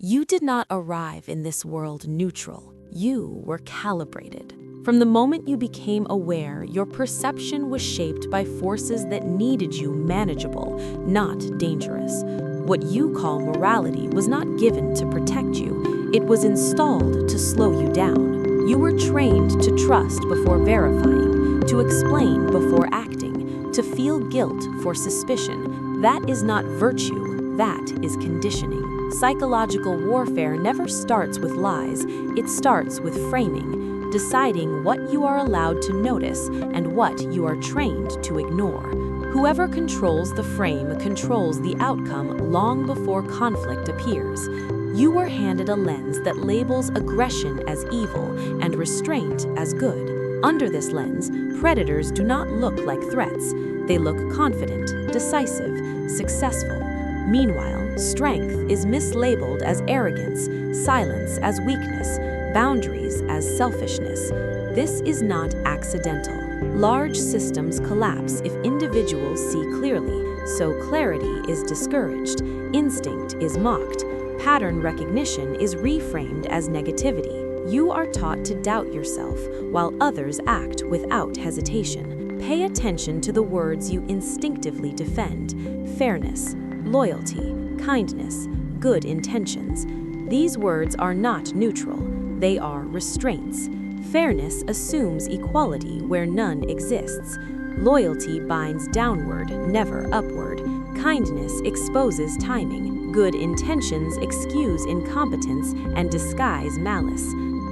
You did not arrive in this world neutral. You were calibrated. From the moment you became aware, your perception was shaped by forces that needed you manageable, not dangerous. What you call morality was not given to protect you. It was installed to slow you down. You were trained to trust before verifying, to explain before acting, to feel guilt for suspicion. That is not virtue, that is conditioning. Psychological warfare never starts with lies, it starts with framing, deciding what you are allowed to notice and what you are trained to ignore. Whoever controls the frame controls the outcome long before conflict appears. You were handed a lens that labels aggression as evil and restraint as good. Under this lens, predators do not look like threats. They look confident, decisive, successful. Meanwhile, strength is mislabeled as arrogance, silence as weakness, boundaries as selfishness. This is not accidental. Large systems collapse if individuals see clearly, so clarity is discouraged, instinct is mocked, pattern recognition is reframed as negativity. You are taught to doubt yourself, while others act without hesitation. Pay attention to the words you instinctively defend: fairness, loyalty, kindness, good intentions. These words are not neutral, they are restraints. Fairness assumes equality where none exists. Loyalty binds downward, never upward. Kindness exposes timing. Good intentions excuse incompetence and disguise malice.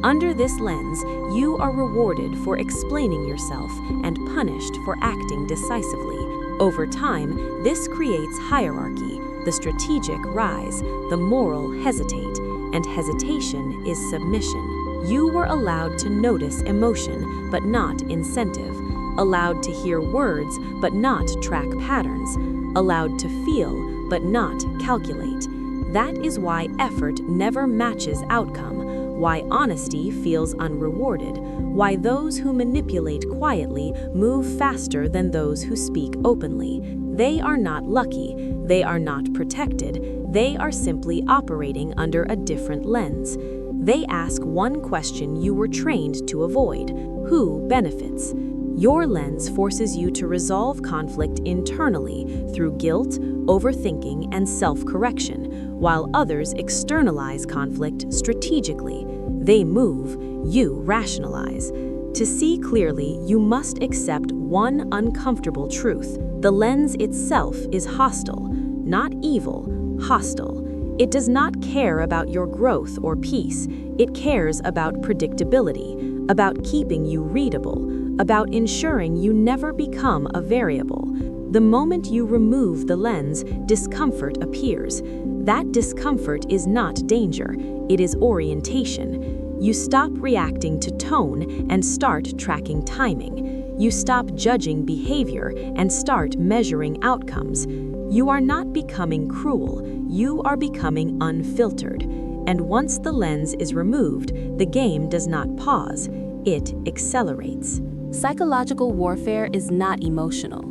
Under this lens, you are rewarded for explaining yourself and punished for acting decisively. Over time, this creates hierarchy. The strategic rise, the moral hesitate, and hesitation is submission. You were allowed to notice emotion, but not incentive. Allowed to hear words, but not track patterns. Allowed to feel, but not calculate. That is why effort never matches outcome, why honesty feels unrewarded, why those who manipulate quietly move faster than those who speak openly. They are not lucky, they are not protected, they are simply operating under a different lens. They ask one question you were trained to avoid: who benefits? Your lens forces you to resolve conflict internally through guilt, overthinking, and self-correction, while others externalize conflict strategically. They move, you rationalize. To see clearly, you must accept one uncomfortable truth. The lens itself is hostile, not evil, hostile. It does not care about your growth or peace. It cares about predictability, about keeping you readable, about ensuring you never become a variable. The moment you remove the lens, discomfort appears. That discomfort is not danger, it is orientation. You stop reacting to tone and start tracking timing. You stop judging behavior and start measuring outcomes. You are not becoming cruel, you are becoming unfiltered. And once the lens is removed, the game does not pause, it accelerates. Psychological warfare is not emotional,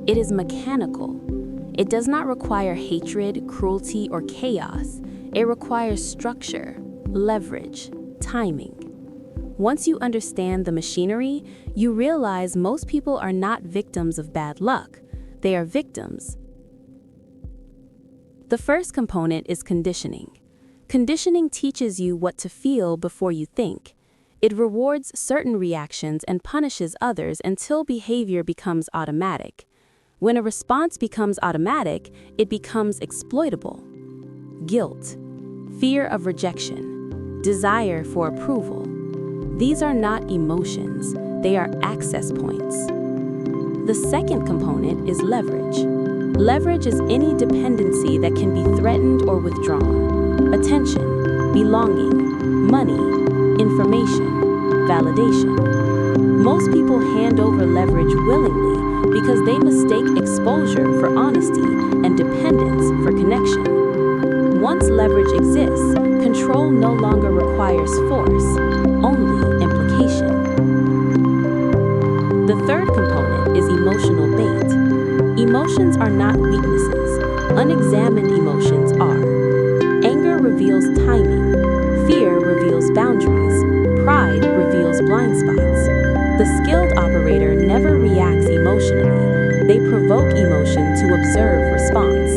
it is mechanical. It does not require hatred, cruelty, or chaos. It requires structure, leverage, timing. Once you understand the machinery, you realize most people are not victims of bad luck. They are victims. The first component is conditioning. Conditioning teaches you what to feel before you think. It rewards certain reactions and punishes others until behavior becomes automatic. When a response becomes automatic, it becomes exploitable. Guilt, fear of rejection, desire for approval. These are not emotions, they are access points. The second component is leverage. Leverage is any dependency that can be threatened or withdrawn. Attention, belonging, money, information, validation. Most people hand over leverage willingly because they mistake exposure for honesty and dependence for connection. Once leverage exists, control no longer requires force, only implication. The third component is emotional bait. Emotions are not weaknesses. Unexamined emotions are. Anger reveals reveals timing. Fear reveals boundaries. Pride reveals blind spots. The skilled operator never reacts emotionally. They provoke emotion to observe response.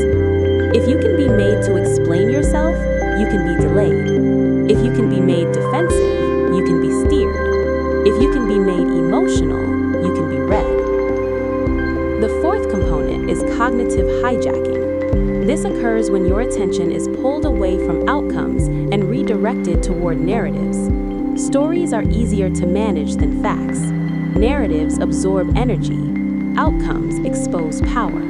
If you can be made to explain yourself, you can be delayed. If you can be made defensive, you can be steered. If you can be made emotional, you can be read. The fourth component is cognitive hijacking. This occurs when your attention is pulled away from outcomes and redirected toward narratives. Stories are easier to manage than facts. Narratives absorb energy. Outcomes expose power.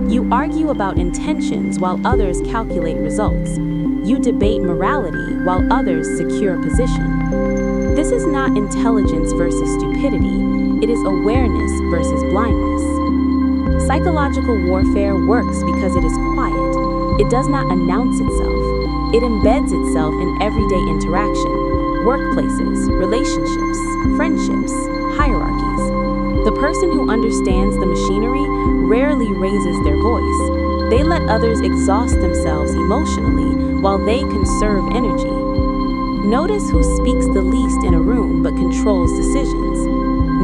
You argue about intentions while others calculate results. You debate morality while others secure position. This is not intelligence versus stupidity. It is awareness versus blindness. Psychological warfare works because it is quiet. It does not announce itself. It embeds itself in everyday interaction, workplaces, relationships, friendships, hierarchies. The person who understands the machinery rarely raises their voice. They let others exhaust themselves emotionally while they conserve energy. Notice who speaks the least in a room but controls decisions.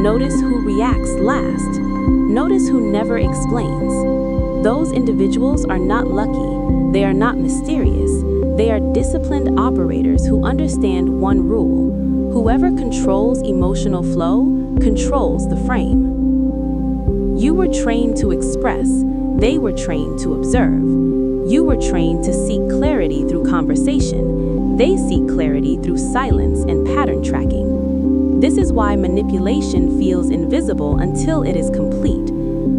Notice who reacts last. Notice who never explains. Those individuals are not lucky. They are not mysterious. They are disciplined operators who understand one rule. Whoever controls emotional flow controls the frame. You were trained to express. They were trained to observe. You were trained to seek clarity through conversation. They seek clarity through silence and pattern tracking. This is why manipulation feels invisible until it is complete.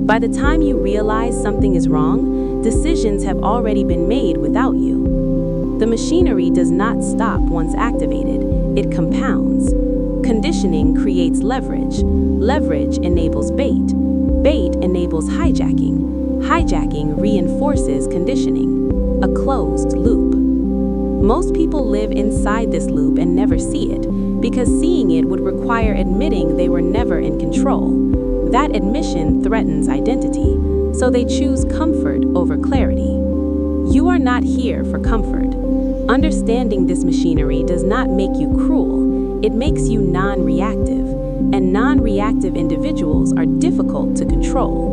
By the time you realize something is wrong, decisions have already been made without you. The machinery does not stop once activated, it compounds. Conditioning creates leverage. Leverage enables bait. Bait enables hijacking. Hijacking reinforces conditioning. A closed loop. Most people live inside this loop and never see it, because seeing it would require admitting they were never in control. That admission threatens identity, so they choose comfort over clarity. You are not here for comfort. Understanding this machinery does not make you cruel, it makes you non-reactive, and non-reactive individuals are difficult to control.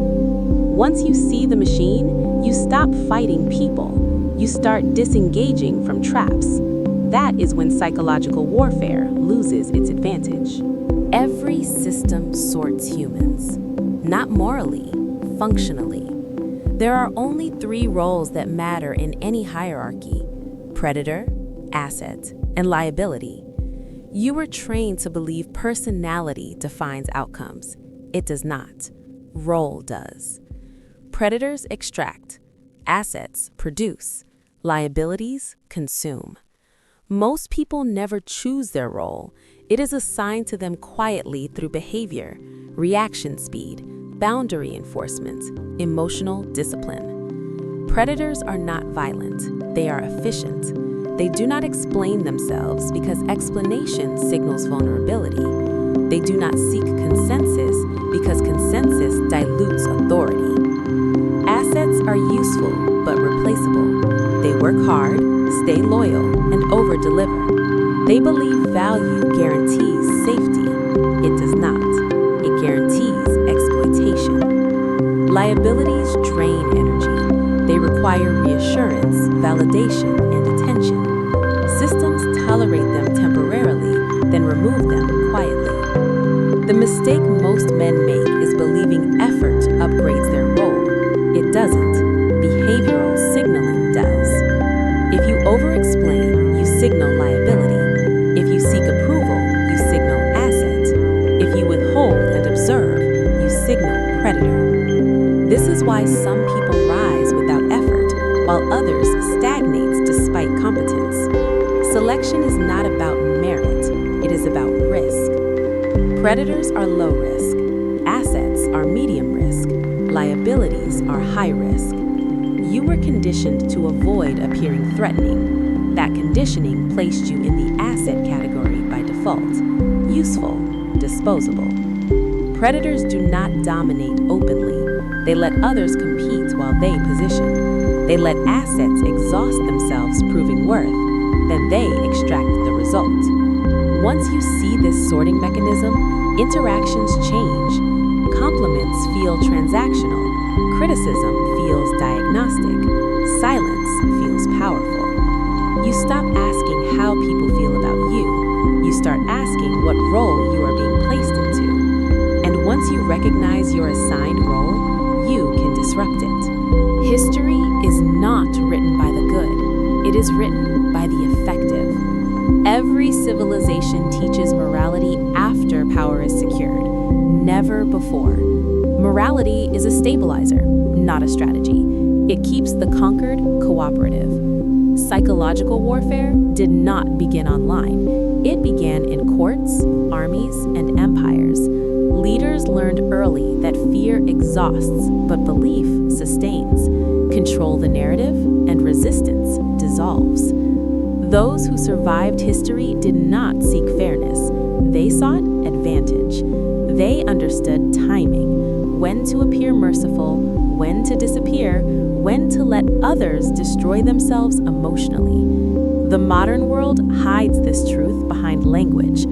Once you see the machine, you stop fighting people. You start disengaging from traps. That is when psychological warfare loses its advantage. Every system sorts humans, not morally, functionally. There are only 3 roles that matter in any hierarchy: predator, asset, and liability. You were trained to believe personality defines outcomes. It does not. Role does. Predators extract. Assets produce. Liabilities consume. Most people never choose their role. It is assigned to them quietly through behavior, reaction speed, boundary enforcement, emotional discipline. Predators are not violent. They are efficient. They do not explain themselves because explanation signals vulnerability. They do not seek consensus because consensus dilutes authority. Assets are useful but replaceable. They work hard, stay loyal, and over-deliver. They believe value guarantees safety. It does not. It guarantees exploitation. Liabilities drain energy. They require reassurance, validation, and attention. Systems tolerate them temporarily, then remove them quietly. The mistake most men make is believing effort upgrades their role. It doesn't. Behavioral signaling does. If you over-explain, you signal liability. If you seek approval, you signal asset. If you withhold and observe, you signal predator. This is why some people rise without effort, while others stagnate despite competence. Selection is not about merit, it is about risk. Predators are low risk. Assets are medium risk. Liabilities are high risk. You were conditioned to avoid appearing threatening. That conditioning placed you in the asset category by default. Useful, disposable. Predators do not dominate openly. They let others compete while they position. They let assets exhaust themselves, proving worth. Then they extract the result. Once you see this sorting mechanism, interactions change. Compliments feel transactional. Criticism feels diagnostic. Silence feels powerful. You stop asking how people feel about you. You start asking what role you are being placed into. And once you recognize your assigned role, you can disrupt it. History is not written by the good. It is written by the effective. Every civilization teaches morality after power is secured, never before. Morality is a stabilizer, not a strategy. It keeps the conquered cooperative. Psychological warfare did not begin online. It began in courts, armies, and empires. Leaders learned early that fear exhausts, but belief sustains. Control the narrative, and resistance dissolves. Those who survived history did not seek fairness. They sought advantage. They understood timing, when to appear merciful, when to disappear, when to let others destroy themselves emotionally. The modern world hides this truth behind language.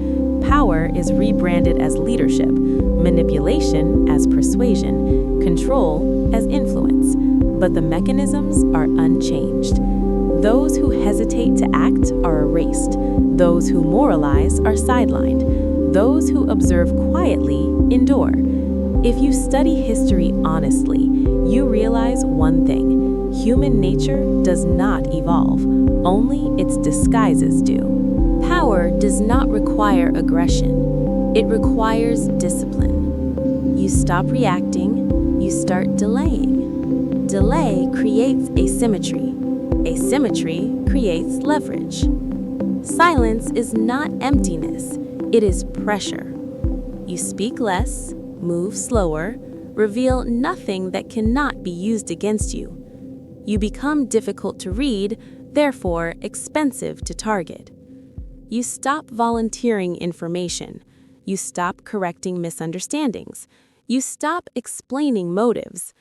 Power is rebranded as leadership, manipulation as persuasion, control as influence. But the mechanisms are unchanged. Those who hesitate to act are erased. Those who moralize are sidelined. Those who observe quietly endure. If you study history honestly, you realize one thing: human nature does not evolve, only its disguises do. Power does not require aggression, it requires discipline. You stop reacting, you start delaying. Delay creates asymmetry. Asymmetry creates leverage. Silence is not emptiness, it is pressure. You speak less, move slower, reveal nothing that cannot be used against you. You become difficult to read, therefore expensive to target. You stop volunteering information. You stop correcting misunderstandings. You stop explaining motives.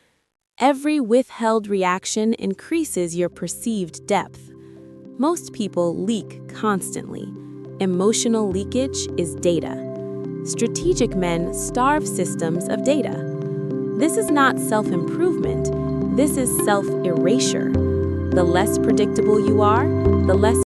Every withheld reaction increases your perceived depth. Most people leak constantly. Emotional leakage is data. Strategic men starve systems of data. This is not self-improvement. This is self-erasure. The less predictable you are, the less